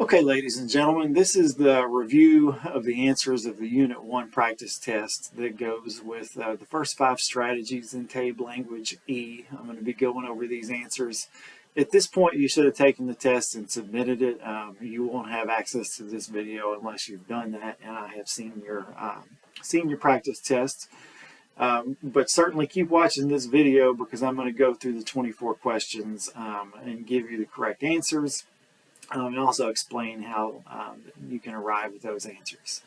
Okay, ladies and gentlemen, this is the review of the answers of the Unit 1 practice test that goes with the first 5 strategies in TABE Language E. I'm going to be going over these answers. At this point, you should have taken the test and submitted it. You won't have access to this video unless you've done that, and I have seen your practice test. But certainly keep watching this video because I'm going to go through the 24 questions and give you the correct answers. And also explain how you can arrive at those answers.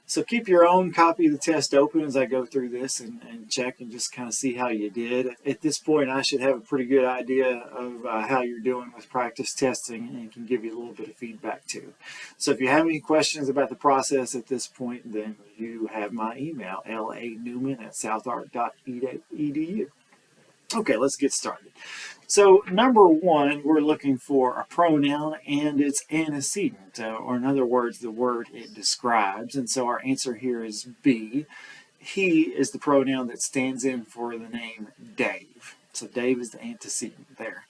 So keep your own copy of the test open as I go through this and check and just kind of see how you did. At this point, I should have a pretty good idea of how you're doing with practice testing and can give you a little bit of feedback too. So if you have any questions about the process at this point, then you have my email, lanewman@southark.edu. Okay, let's get started. So number 1, we're looking for a pronoun and its antecedent, or in other words, the word it describes. And so our answer here is B. He is the pronoun that stands in for the name Dave. So Dave is the antecedent there.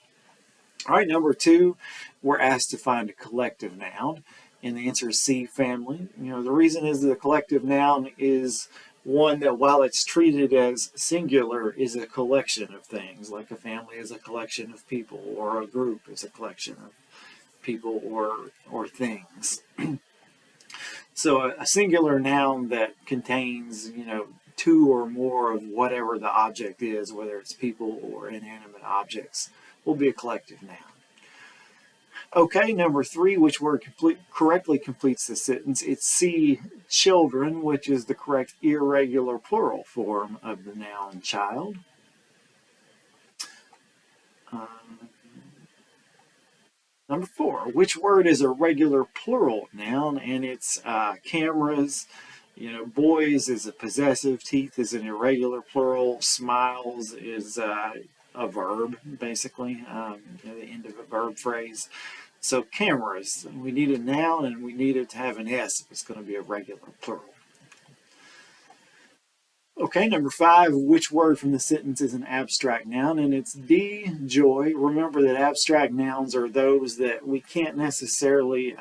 All right, number 2, we're asked to find a collective noun, and the answer is C, family. The reason is the collective noun is one that, while it's treated as singular, is a collection of things, like a family is a collection of people, or a group is a collection of people or things. So a singular noun that contains, 2 or more of whatever the object is, whether it's people or inanimate objects, will be a collective noun. Okay, number 3, which word correctly completes the sentence? It's C, children, which is the correct irregular plural form of the noun child. Number 4, which word is a regular plural noun? And it's cameras. Boys is a possessive, teeth is an irregular plural, smiles is a verb, basically, the end of a verb phrase. So cameras, we need a noun and we need it to have an S if it's going to be a regular plural. Okay, number 5, which word from the sentence is an abstract noun? And it's D, joy. Remember that abstract nouns are those that we can't necessarily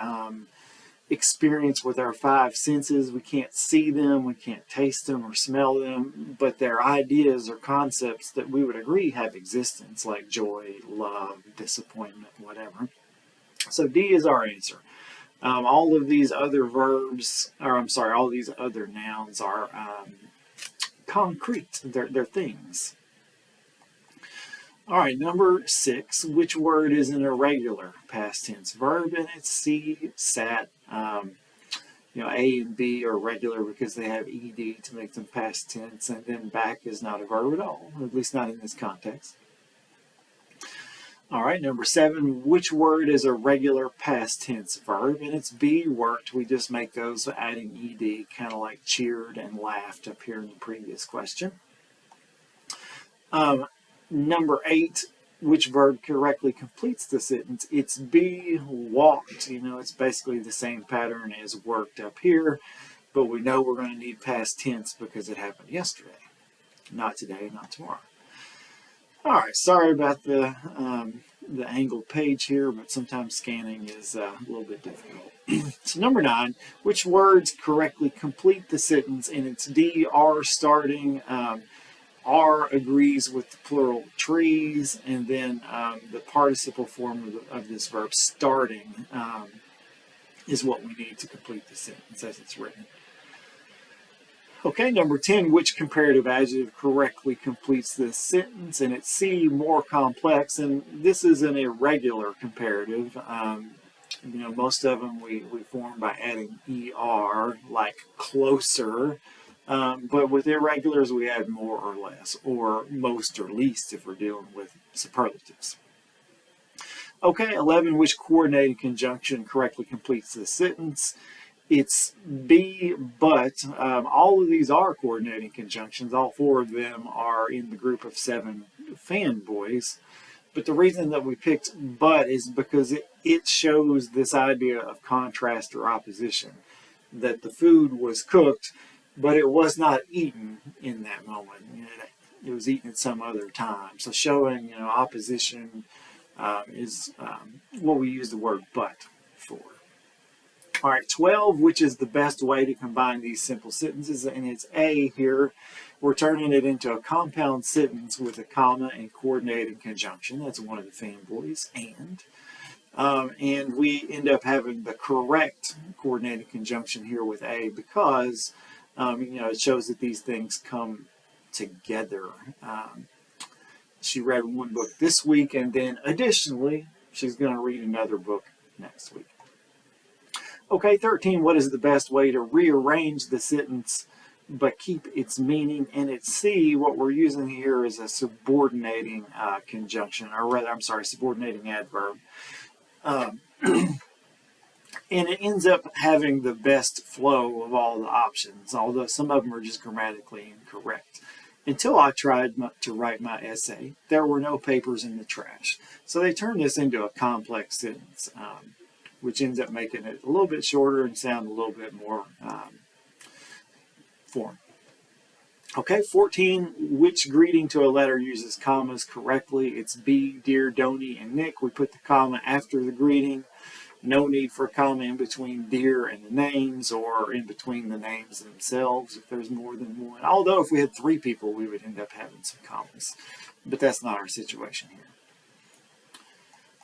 experience with our 5 senses. We can't see them, we can't taste them or smell them, but they're ideas or concepts that we would agree have existence, like joy, love, disappointment, whatever. So D is our answer. All of these other verbs, all these other nouns are concrete. They're things. All right, number 6, which word is an irregular past tense verb? And it's C, sat. A and B are regular because they have ed to make them past tense, and then back is not a verb at all, at least not in this context. All right, number 7, which word is a regular past tense verb? And it's B, worked. We just make those adding ed, kind of like cheered and laughed up here in the previous question. Number 8, which verb correctly completes the sentence? It's B, walked. It's basically the same pattern as worked up here, but we know we're going to need past tense because it happened yesterday. Not today, not tomorrow. All right, sorry about the angled page here, but sometimes scanning is a little bit difficult. So number 9, which words correctly complete the sentence? And it's D, are starting. Are agrees with the plural trees, and then the participle form of this verb, starting, is what we need to complete the sentence as it's written. Okay, number 10, which comparative adjective correctly completes this sentence? And it's C, more complex, and this is an irregular comparative. Most of them we form by adding ER, like closer. But with irregulars, we add more or less, or most or least if we're dealing with superlatives. Okay, 11, which coordinating conjunction correctly completes the sentence? It's B, but. All of these are coordinating conjunctions. All 4 of them are in the group of 7 fanboys. But the reason that we picked but is because it shows this idea of contrast or opposition, that the food was cooked, but it was not eaten in that moment. It was eaten at some other time. So showing, opposition is what we use the word but for. All right, 12, which is the best way to combine these simple sentences, and it's A here. We're turning it into a compound sentence with a comma and coordinated conjunction. That's one of the fanboys, and we end up having the correct coordinated conjunction here with A because, it shows that these things come together. She read one book this week, and then additionally, she's going to read another book next week. Okay, 13, what is the best way to rearrange the sentence but keep its meaning? And it's C, what we're using here is a subordinating conjunction, or rather, I'm sorry, subordinating adverb. And it ends up having the best flow of all the options, although some of them are just grammatically incorrect. Until I tried to write my essay, there were no papers in the trash. So they turned this into a complex sentence, which ends up making it a little bit shorter and sound a little bit more foreign. Okay, 14, which greeting to a letter uses commas correctly? It's B, Dear Donnie and Nick. We put the comma after the greeting. No need for a comma in between dear and the names or in between the names themselves if there's more than one. Although if we had 3 people, we would end up having some commas. But that's not our situation here.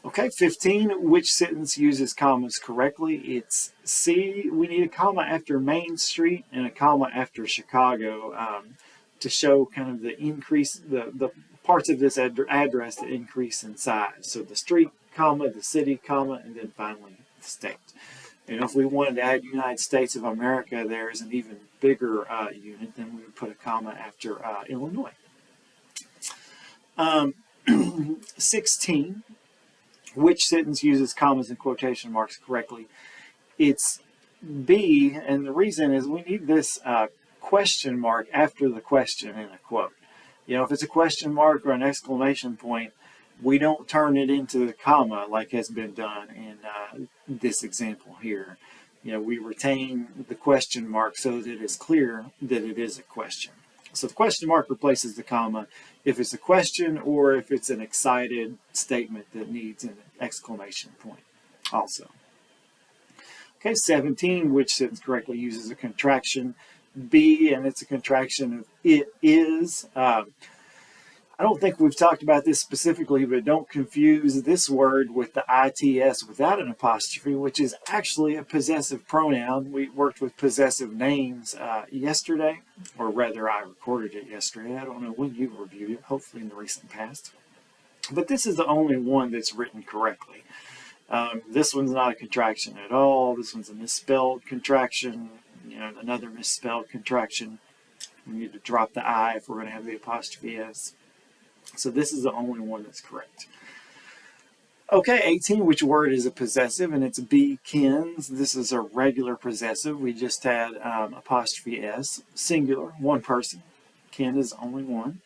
Okay, 15, which sentence uses commas correctly? It's C. We need a comma after Main Street and a comma after Chicago to show kind of the increase, the parts of this address that increase in size. So the street, comma, the city, comma, and then finally the state. And if we wanted to add United States of America, there's an even bigger unit, then we would put a comma after Illinois. 16, which sentence uses commas and quotation marks correctly? It's B, and the reason is we need this question mark after the question in a quote. If it's a question mark or an exclamation point, we don't turn it into the comma like has been done in this example here. We retain the question mark so that it's clear that it is a question. So the question mark replaces the comma if it's a question or if it's an excited statement that needs an exclamation point also. Okay, 17, which sentence correctly uses a contraction? B, and it's a contraction of it is. I don't think we've talked about this specifically, but don't confuse this word with the its without an apostrophe, which is actually a possessive pronoun. We worked with possessive names yesterday, or rather I recorded it yesterday. I don't know when you reviewed it, hopefully in the recent past. But this is the only one that's written correctly. This one's not a contraction at all. This one's a misspelled contraction, another misspelled contraction. We need to drop the I if we're going to have the apostrophe S. So this is the only one that's correct. Okay, 18, which word is a possessive? And it's B, kins. This is a regular possessive. We just had apostrophe S, singular, one person. Kin is only one.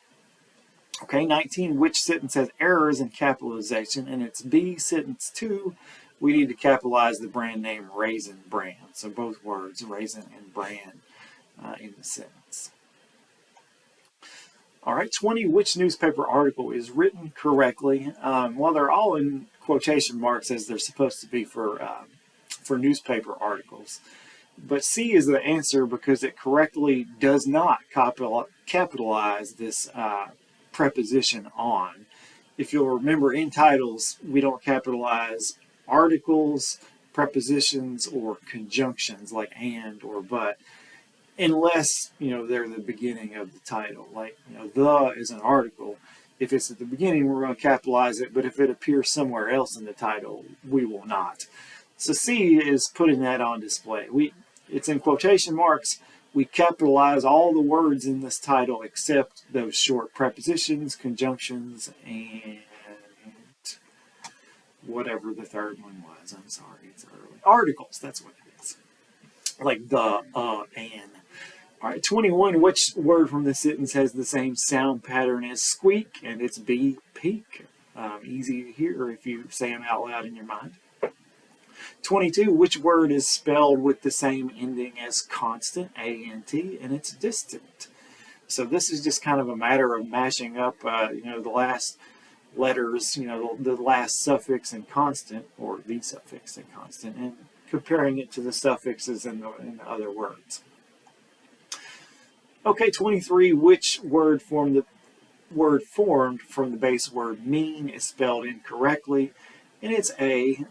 Okay, 19, which sentence has errors in capitalization? And it's B, sentence 2. We need to capitalize the brand name Raisin Bran. So both words, raisin and brand, in the sentence. All right, 20, which newspaper article is written correctly? Well, they're all in quotation marks as they're supposed to be for newspaper articles. But C is the answer because it correctly does not capitalize this preposition on. If you'll remember, in titles, we don't capitalize articles, prepositions, or conjunctions like and or but, unless they're the beginning of the title. Like the is an article. If it's at the beginning, we're going to capitalize it, but if it appears somewhere else in the title, we will not. So C is putting that on display. It's in quotation marks. We capitalize all the words in this title except those short prepositions, conjunctions, and whatever the third one was. I'm sorry, it's early. Articles, that's what it is. Like the, and. All right, 21, which word from the sentence has the same sound pattern as squeak? And it's B, peak. Easy to hear if you say them out loud in your mind. 22, which word is spelled with the same ending as constant, A-N-T, and it's distant. So this is just kind of a matter of mashing up, the last letters, the last suffix and constant, or the suffix and constant, and comparing it to the suffixes in the other words. Okay, 23, which word formed from the base word mean is spelled incorrectly? And it's A.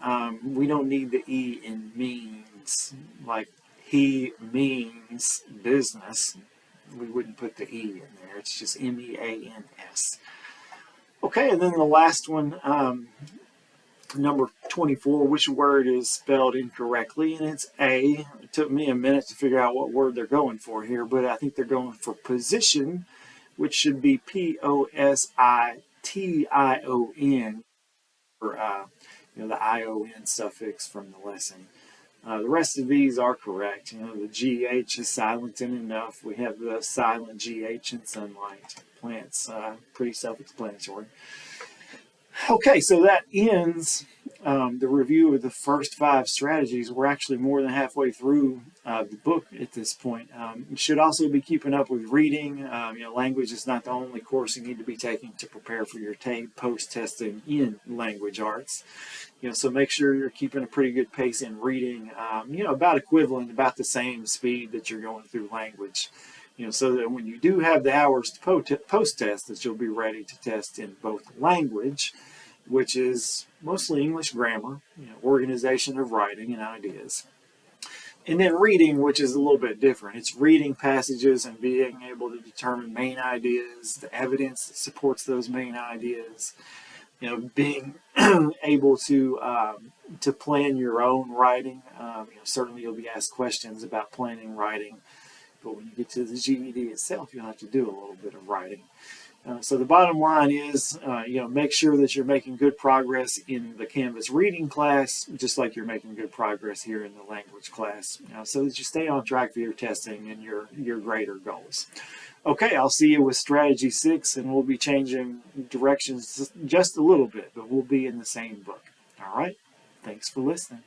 We don't need the E in means, like he means business. We wouldn't put the E in there. It's just MEANS. Okay, and then the last one, number 24, which word is spelled incorrectly? And it's A. It took me a minute to figure out what word they're going for here, but I think they're going for position, which should be POSITION, or the ION suffix from the lesson. The rest of these are correct. The GH is silent in enough. We have the silent GH in sunlight. Plants, pretty self-explanatory. Okay, so that ends the review of the first 5 strategies. We're actually more than halfway through the book at this point. You should also be keeping up with reading. Language is not the only course you need to be taking to prepare for your post-testing in language arts. So make sure you're keeping a pretty good pace in reading, about equivalent, about the same speed that you're going through language. So that when you do have the hours to post-test, that you'll be ready to test in both language, which is mostly English grammar, organization of writing and ideas, and then reading, which is a little bit different. It's reading passages and being able to determine main ideas, the evidence that supports those main ideas, being able to plan your own writing. Certainly you'll be asked questions about planning writing, but when you get to the GED itself, you'll have to do a little bit of writing. So the bottom line is, make sure that you're making good progress in the Canvas reading class, just like you're making good progress here in the language class, so that you stay on track for your testing and your grader goals. Okay, I'll see you with strategy 6, and we'll be changing directions just a little bit, but we'll be in the same book. All right, thanks for listening.